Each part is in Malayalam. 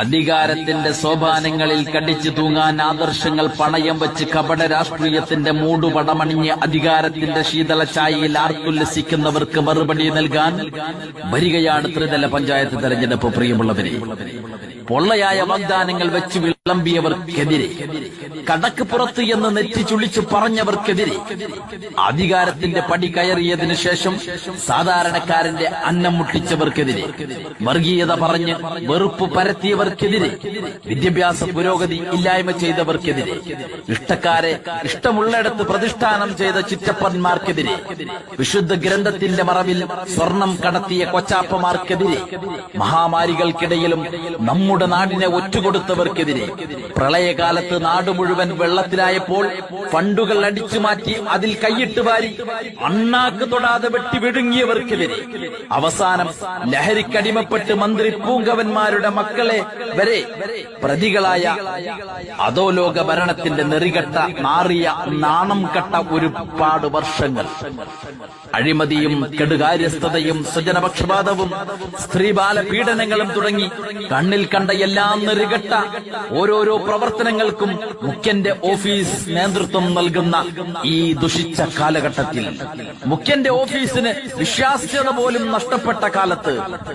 അധികാരത്തിന്റെ സോപാനങ്ങളിൽ കടിച്ചു തൂങ്ങാൻ ആദർശങ്ങൾ പണയം വെച്ച് കപട രാഷ്ട്രീയത്തിന്റെ മൂടുപടമണിഞ്ഞ് അധികാരത്തിന്റെ ശീതള ചായയിൽ ആർത്തുല്ലസിക്കുന്നവർക്ക് മറുപടി നൽകാൻ വരികയാണ് ത്രിതല പഞ്ചായത്ത് തെരഞ്ഞെടുപ്പ്. പ്രിയമുള്ളവരെ, പൊള്ളയായ വാഗ്ദാനങ്ങൾ വെച്ച് വിളമ്പിയവർക്കെതിരെ, കടക്ക് പുറത്ത് എന്ന് നെറ്റി ചുളിച്ചു പറഞ്ഞവർക്കെതിരെ, അധികാരത്തിന്റെ പടി കയറിയതിനു ശേഷം സാധാരണക്കാരന്റെ അന്നം മുട്ടിച്ചവർക്കെതിരെ, വർഗീയത പറഞ്ഞ് വെറുപ്പ് പരത്തിയവർക്കെതിരെ, വിദ്യാഭ്യാസ പുരോഗതി ഇല്ലായ്മ ചെയ്തവർക്കെതിരെ, ഇഷ്ടക്കാരെ ഇഷ്ടമുള്ളിടത്ത് പ്രതിഷ്ഠാനം ചെയ്ത ചിറ്റപ്പന്മാർക്കെതിരെ, വിശുദ്ധ ഗ്രന്ഥത്തിന്റെ മറവിൽ സ്വർണം കടത്തിയ കൊച്ചാപ്പമാർക്കെതിരെ, മഹാമാരികൾക്കിടയിലും നമ്മുടെ നാടിനെ ഒറ്റുകൊടുത്തവർക്കെതിരെ, പ്രളയകാലത്ത് നാട് മുഴുവൻ വെള്ളത്തിലായപ്പോൾ ഫണ്ടുകൾ അടിച്ചുമാറ്റി അതിൽ കൈയിട്ട് വാരി അണ്ണാക്ക് തൊടാതെ വെട്ടി വിഴുങ്ങിയവർക്കെതിരെ, അവസാനം ലഹരിക്കടിമപ്പെട്ട് മന്ത്രി പൂങ്കവന്മാരുടെ മക്കളെ വരെ പ്രതികളായ അധോലോക ഭരണത്തിന്റെ നെറികെട്ട നാറിയ നാണം കെട്ട ഒരുപാട് വർഷങ്ങൾ അഴിമതിയും കെടുകാര്യസ്ഥതയും സ്വജനപക്ഷപാതവും സ്ത്രീബാല പീഡനങ്ങളും തുടങ്ങി കണ്ണിൽ കണ്ട എല്ലാം നെറികെട്ട ഓരോരോ പ്രവർത്തനങ്ങൾക്കും മുഖ്യന്റെ ഓഫീസ് നേതൃത്വം നൽകുന്ന ഈ ദുഷിച്ച കാലഘട്ടത്തിൽ, മുഖ്യന്റെ ഓഫീസിന് വിശ്വാസ്യത പോലും നഷ്ടപ്പെട്ട കാലത്ത്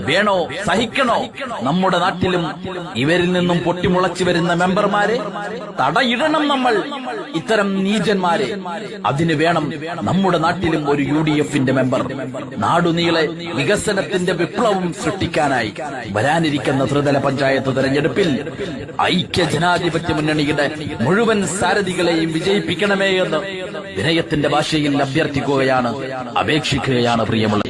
വേണോ സഹിക്കണോ നമ്മുടെ നാട്ടിലും ഇവരിൽ നിന്നും പൊട്ടിമുളച്ചു വരുന്ന മെമ്പർമാരെ? തടയിടണം നമ്മൾ ഇത്തരം നീചന്മാരെ. അതിന് വേണം നമ്മുടെ നാട്ടിലും ഒരു UDFന്റെ മെമ്പർ. നാടുനീളെ വികസനത്തിന്റെ വിപ്ലവം സൃഷ്ടിക്കാനായി വരാനിരിക്കുന്ന ത്രിതല പഞ്ചായത്ത് തെരഞ്ഞെടുപ്പിൽ ഐക്യ ജനാധിപത്യ മുന്നണിയുടെ മുഴുവൻ സാരഥികളെയും വിജയിപ്പിക്കണമേ എന്ന് വിനയത്തിന്റെ ഭാഷയിൽ അഭ്യർത്ഥിക്കുകയാണ്, അപേക്ഷിക്കുകയാണ് പ്രിയമുള്ള